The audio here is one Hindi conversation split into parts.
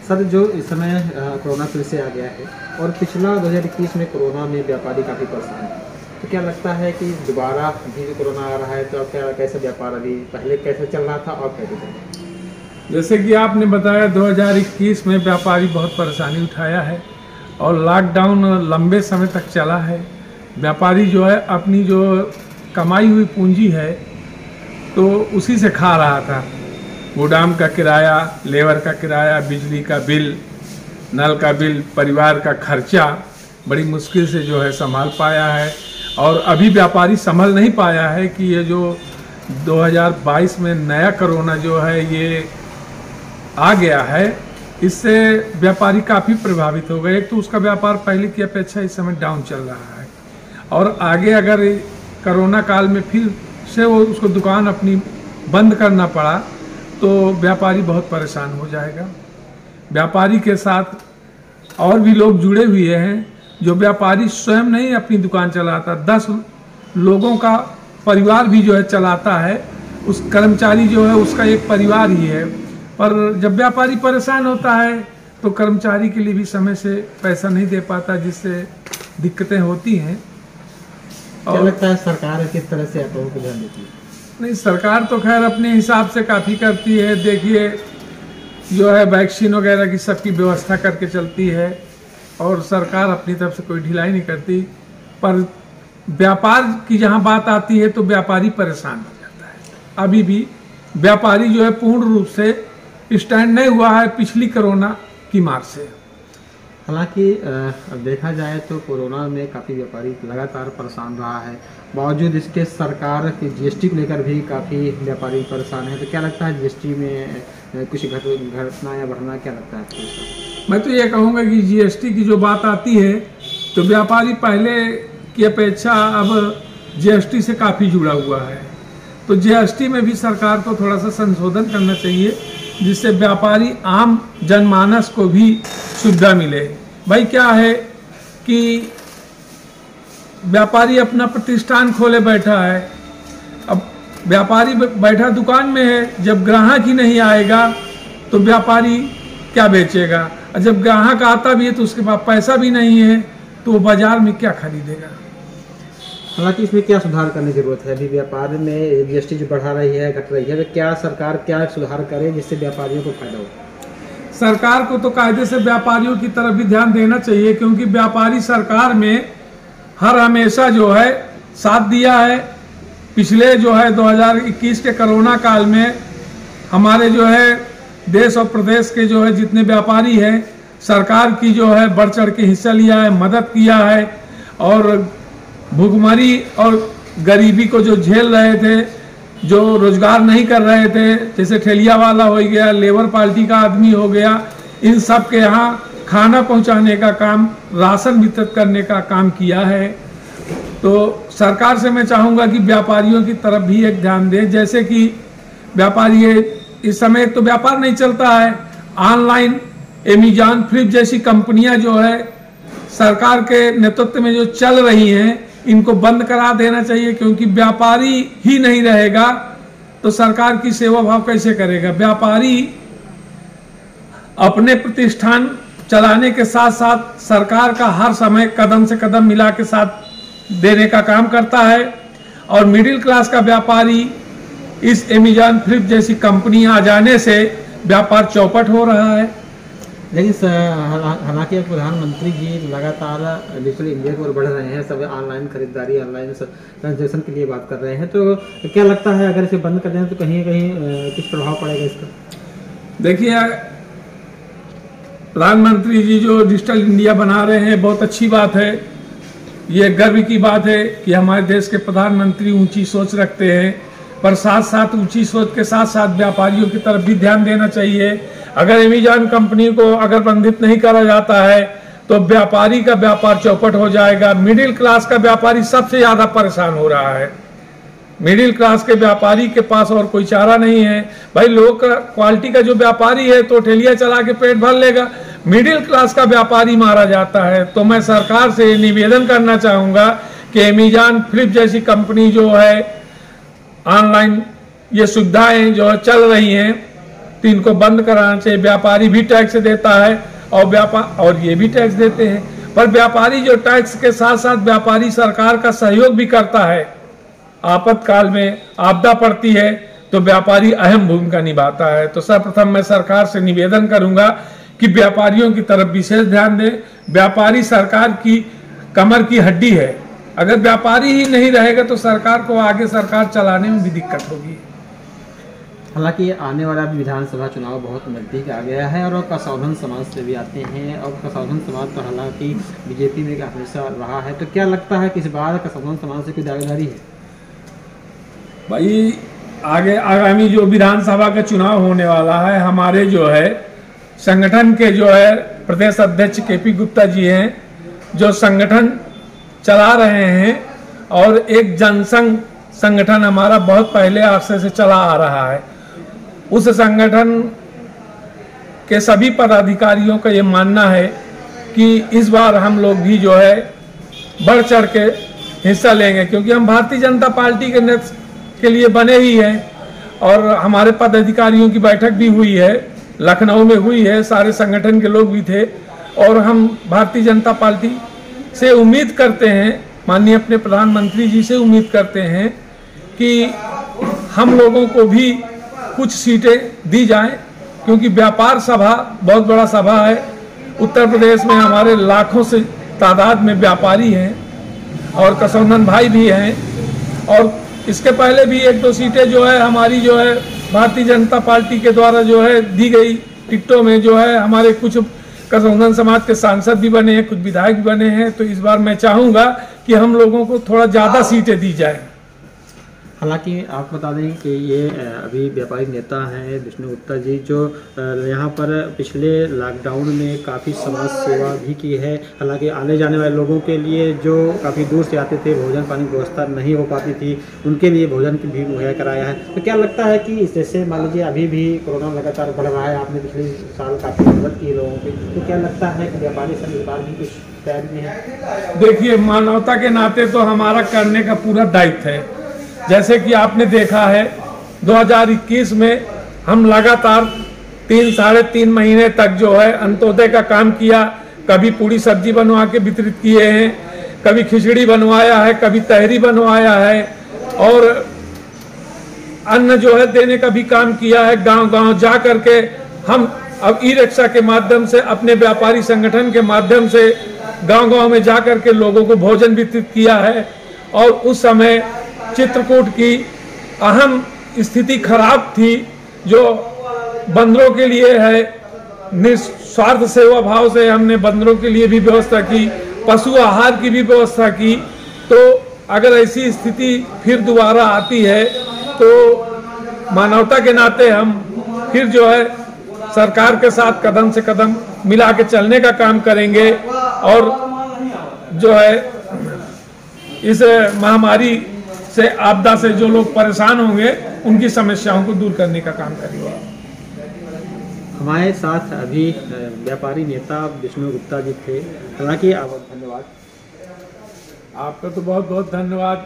सर, जो इस समय कोरोना फिर से आ गया है और पिछला 2021 में कोरोना में व्यापारी काफ़ी परेशान है, तो क्या लगता है कि दोबारा भी जो कोरोना आ रहा है तो अब क्या कैसे व्यापार अभी पहले कैसे चल रहा था और कैसे चल रहा है? जैसे कि आपने बताया 2021 में व्यापारी बहुत परेशानी उठाया है और लॉकडाउन लंबे समय तक चला है। व्यापारी जो है अपनी जो कमाई हुई पूंजी है तो उसी से खा रहा था। गोदाम का किराया, लेबर का किराया, बिजली का बिल, नल का बिल, परिवार का खर्चा बड़ी मुश्किल से जो है संभाल पाया है। और अभी व्यापारी संभल नहीं पाया है कि ये जो 2022 में नया कोरोना जो है ये आ गया है, इससे व्यापारी काफ़ी प्रभावित हो गए। एक तो उसका व्यापार पहले की अपेक्षा इस समय डाउन चल रहा है और आगे अगर कोरोना काल में फिर से वो उसको दुकान अपनी बंद करना पड़ा तो व्यापारी बहुत परेशान हो जाएगा। व्यापारी के साथ और भी लोग जुड़े हुए हैं। जो व्यापारी स्वयं नहीं अपनी दुकान चलाता, 10 लोगों का परिवार भी जो है चलाता है। उस कर्मचारी जो है उसका एक परिवार ही है। पर जब व्यापारी परेशान होता है तो कर्मचारी के लिए भी समय से पैसा नहीं दे पाता, जिससे दिक्कतें होती हैं। क्या लगता है सरकार किस तरह से आप लोगों को ध्यान देती है? नहीं, सरकार तो खैर अपने हिसाब से काफ़ी करती है। देखिए जो है वैक्सीन वगैरह की सबकी व्यवस्था करके चलती है और सरकार अपनी तरफ से कोई ढिलाई नहीं करती। पर व्यापार की जहाँ बात आती है तो व्यापारी परेशान हो जाता है। अभी भी व्यापारी जो है पूर्ण रूप से स्टैंड नहीं हुआ है पिछली कोरोना की मार से। हालांकि अब देखा जाए तो कोरोना में काफ़ी व्यापारी लगातार परेशान रहा है। बावजूद इसके सरकार की जीएसटी को लेकर भी काफ़ी व्यापारी परेशान है। तो क्या लगता है जीएसटी में कुछ घटना या बढ़ना क्या लगता है आपको? मैं तो ये कहूँगा कि जीएसटी की जो बात आती है तो व्यापारी पहले की अपेक्षा अब जीएसटी से काफ़ी जुड़ा हुआ है। तो जीएसटी में भी सरकार को थोड़ा सा संशोधन करना चाहिए, जिससे व्यापारी आम जनमानस को भी सुविधा मिले। भाई क्या है कि व्यापारी अपना प्रतिष्ठान खोले बैठा है। अब व्यापारी बैठा दुकान में है, जब ग्राहक ही नहीं आएगा तो व्यापारी क्या बेचेगा? और जब ग्राहक आता भी है तो उसके पास पैसा भी नहीं है तो वो बाजार में क्या खरीदेगा? हालांकि इसमें क्या सुधार करने की जरूरत है? अभी व्यापार में जीएसटी जो बढ़ा रही है, घट रही है, तो क्या सरकार क्या सुधार करे जिससे व्यापारियों को फायदा हो? सरकार को तो कायदे से व्यापारियों की तरफ भी ध्यान देना चाहिए, क्योंकि व्यापारी सरकार में हर हमेशा जो है साथ दिया है। पिछले जो है 2021 के कोरोना काल में हमारे जो है देश और प्रदेश के जो है जितने व्यापारी हैं, सरकार की जो है बढ़ चढ़ के हिस्सा लिया है, मदद किया है। और भूखमरी और गरीबी को जो झेल रहे थे, जो रोजगार नहीं कर रहे थे, जैसे ठेलिया वाला हो गया, लेबर पार्टी का आदमी हो गया, इन सब के यहाँ खाना पहुँचाने का काम, राशन वितरित करने का काम किया है। तो सरकार से मैं चाहूँगा कि व्यापारियों की तरफ भी एक ध्यान दें। जैसे कि व्यापारी इस समय तो व्यापार नहीं चलता है, ऑनलाइन अमेजॉन, फ्लिप जैसी कंपनियां जो है सरकार के नेतृत्व में जो चल रही हैं, इनको बंद करा देना चाहिए। क्योंकि व्यापारी ही नहीं रहेगा तो सरकार की सेवा भाव कैसे करेगा? व्यापारी अपने प्रतिष्ठान चलाने के साथ साथ सरकार का हर समय कदम से कदम मिला के साथ देने का काम करता है। और मिडिल क्लास का व्यापारी इस अमेजॉन, फ्लिप जैसी कंपनियां आ जाने से व्यापार चौपट हो रहा है। लेकिन हालांकि प्रधानमंत्री जी लगातार डिजिटल इंडिया की ओर बढ़ रहे हैं, सब ऑनलाइन खरीदारी, ऑनलाइन ट्रांजेक्शन के लिए बात कर रहे हैं। तो क्या लगता है अगर इसे बंद कर दें तो कहीं कहीं कुछ प्रभाव पड़ेगा इसका? देखिए, प्रधानमंत्री जी जो डिजिटल इंडिया बना रहे हैं, बहुत अच्छी बात है। ये गर्व की बात है कि हमारे देश के प्रधानमंत्री ऊंची सोच रखते हैं। पर साथ साथ ऊंची सोच के साथ साथ व्यापारियों की तरफ भी ध्यान देना चाहिए। अगर अमेजॉन कंपनी को अगर बंधित नहीं करा जाता है तो व्यापारी का व्यापार चौपट हो जाएगा। मिडिल क्लास का व्यापारी सबसे ज्यादा परेशान हो रहा है। मिडिल क्लास के व्यापारी के पास और कोई चारा नहीं है। भाई लो क्वालिटी का जो व्यापारी है तो ठेलिया चला के पेट भर लेगा, मिडिल क्लास का व्यापारी मारा जाता है। तो मैं सरकार से निवेदन करना चाहूंगा कि अमेजॉन, फ्लिप जैसी कंपनी जो है ऑनलाइन ये सुविधाएं जो चल रही हैं, तो इनको बंद कराना चाहिए। व्यापारी भी टैक्स देता है और ये भी टैक्स देते हैं, पर व्यापारी जो टैक्स के साथ साथ व्यापारी सरकार का सहयोग भी करता है। आपातकाल में आपदा पड़ती है तो व्यापारी अहम भूमिका निभाता है। तो सर्वप्रथम मैं सरकार से निवेदन करूंगा कि व्यापारियों की तरफ विशेष ध्यान दें। व्यापारी सरकार की कमर की हड्डी है, अगर व्यापारी ही नहीं रहेगा तो सरकार को आगे सरकार चलाने में भी दिक्कत होगी। हालांकि आने वाला विधानसभा चुनाव बहुत नज़दीक आ गया है और कसौधन समाज से भी आते हैं, और कसौधन समाज तो हालांकि बीजेपी में हमेशा रहा है, तो क्या लगता है कि इस बार कसौधन समाज से कोई दावेदारी है? भाई आगे आगामी जो विधानसभा का चुनाव होने वाला है, हमारे जो है संगठन के जो है प्रदेश अध्यक्ष केपी गुप्ता जी हैं, जो संगठन चला रहे हैं, और एक जनसंघ संगठन हमारा बहुत पहले अरसे से चला आ रहा है। उस संगठन के सभी पदाधिकारियों का ये मानना है कि इस बार हम लोग भी जो है बढ़ चढ़ के हिस्सा लेंगे, क्योंकि हम भारतीय जनता पार्टी के नेतृत्व के लिए बने ही हैं। और हमारे पदाधिकारियों की बैठक भी हुई है, लखनऊ में हुई है, सारे संगठन के लोग भी थे, और हम भारतीय जनता पार्टी से उम्मीद करते हैं, माननीय अपने प्रधानमंत्री जी से उम्मीद करते हैं कि हम लोगों को भी कुछ सीटें दी जाएं, क्योंकि व्यापार सभा बहुत बड़ा सभा है। उत्तर प्रदेश में हमारे लाखों से तादाद में व्यापारी हैं और कसौधन भाई भी हैं, और इसके पहले भी एक दो सीटें जो है हमारी जो है भारतीय जनता पार्टी के द्वारा जो है दी गई टिकटों में जो है हमारे कुछ कसौधन समाज के सांसद भी बने हैं, कुछ विधायक भी बने हैं। तो इस बार मैं चाहूँगा कि हम लोगों को थोड़ा ज़्यादा सीटें दी जाए। हालांकि आप बता दें कि ये अभी व्यापारी नेता हैं विष्णु गुप्ता जी, जो यहाँ पर पिछले लॉकडाउन में काफ़ी समाज सेवा भी की है। हालांकि आने जाने वाले लोगों के लिए जो काफ़ी दूर से आते थे, भोजन पानी की व्यवस्था नहीं हो पाती थी, उनके लिए भोजन की भी मुहैया कराया है। तो क्या लगता है कि जैसे मान लीजिए अभी भी कोरोना लगातार बढ़ रहा है, आपने पिछले साल काफ़ी मदद की लोगों की, तो क्या लगता है कि व्यापारी संघ इस बार भी कुछ तैयारी में है? देखिए, मानवता के नाते तो हमारा करने का पूरा दायित्व है। जैसे कि आपने देखा है 2021 में हम लगातार 3-3.5 महीने तक जो है अंत्योदय का काम किया। कभी पूरी सब्जी बनवा के वितरित किए हैं, कभी खिचड़ी बनवाया है, कभी तहरी बनवाया है, और अन्न जो है देने का भी काम किया है। गांव-गांव जा करके हम अब ई रिक्शा के माध्यम से, अपने व्यापारी संगठन के माध्यम से गांव-गांव में जा करके लोगों को भोजन वितरित किया है। और उस समय चित्रकूट की अहम स्थिति खराब थी, जो बंदरों के लिए है। निस्वार्थ सेवा भाव से हमने बंदरों के लिए भी व्यवस्था की, पशु आहार की भी व्यवस्था की। तो अगर ऐसी स्थिति फिर दोबारा आती है तो मानवता के नाते हम फिर जो है सरकार के साथ कदम से कदम मिला के चलने का काम करेंगे, और जो है इस महामारी से, आपदा से जो लोग परेशान होंगे उनकी समस्याओं को दूर करने का काम करेंगे। हमारे साथ अभी व्यापारी नेता विष्णु गुप्ता जी थे। हालांकि धन्यवाद आपका, तो बहुत बहुत धन्यवाद।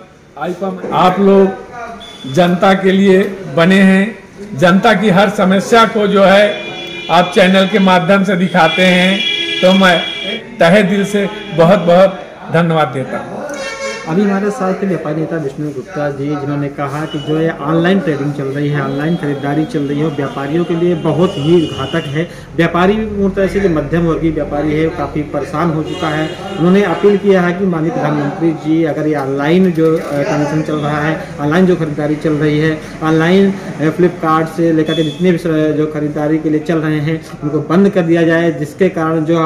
आप लोग जनता के लिए बने हैं, जनता की हर समस्या को जो है आप चैनल के माध्यम से दिखाते हैं, तो मैं तहे दिल से बहुत बहुत धन्यवाद देता हूँ। अभी हमारे साथ व्यापारी नेता विष्णु गुप्ता जी, जिन्होंने कहा कि जो ये ऑनलाइन ट्रेडिंग चल रही है, ऑनलाइन खरीदारी चल रही है, वो व्यापारियों के लिए बहुत ही घातक है। व्यापारी पूर्ण तरह से जो मध्यम वर्गीय व्यापारी है काफ़ी परेशान हो चुका है। उन्होंने अपील किया है कि माननीय प्रधानमंत्री जी, अगर ये ऑनलाइन जो ट्रांजेक्शन चल रहा है, ऑनलाइन जो खरीदारी चल रही है, ऑनलाइन फ्लिपकार्ट से लेकर के जितने भी जो खरीदारी के लिए चल रहे हैं, उनको बंद कर दिया जाए, जिसके कारण जो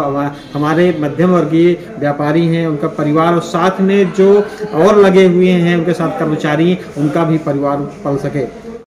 हमारे मध्यम वर्गीय व्यापारी हैं, उनका परिवार और साथ में जो और लगे हुए हैं उनके साथ कर्मचारी, उनका भी परिवार पल सके।